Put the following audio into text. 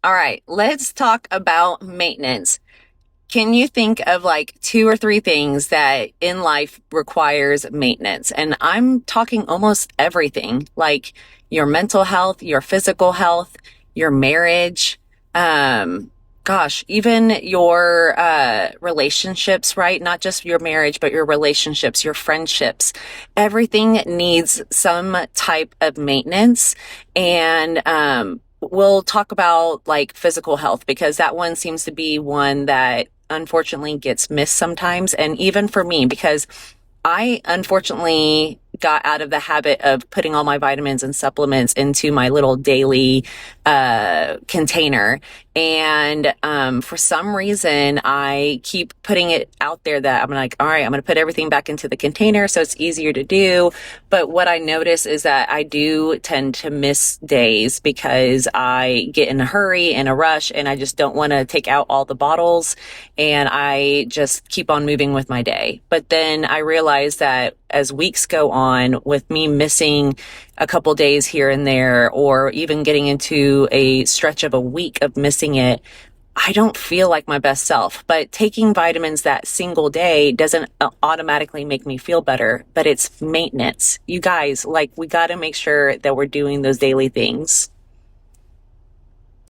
All right, let's talk about maintenance. Can you think of like two or three things that in life requires maintenance? And I'm talking almost everything, like your mental health, your physical health, your marriage, um, even your relationships, right? Not just your marriage, but your relationships, your friendships. Everything needs some type of maintenance. And we'll talk about like physical health because that one seems to be one that unfortunately gets missed sometimes. And even for me, because I unfortunately got out of the habit of putting all my vitamins and supplements into my little daily container. And for some reason, I keep putting it out there that I'm like, all right, I'm going to put everything back into the container so it's easier to do. But what I notice is that I do tend to miss days because I get in a hurry, in a rush, and I just don't want to take out all the bottles. And I just keep on moving with my day. But then I realize that as weeks go on, with me missing a couple days here and there, or even getting into a stretch of a week of missing it, I don't feel like my best self. But taking vitamins that single day doesn't automatically make me feel better, but it's maintenance. You guys, like, we got to make sure that we're doing those daily things.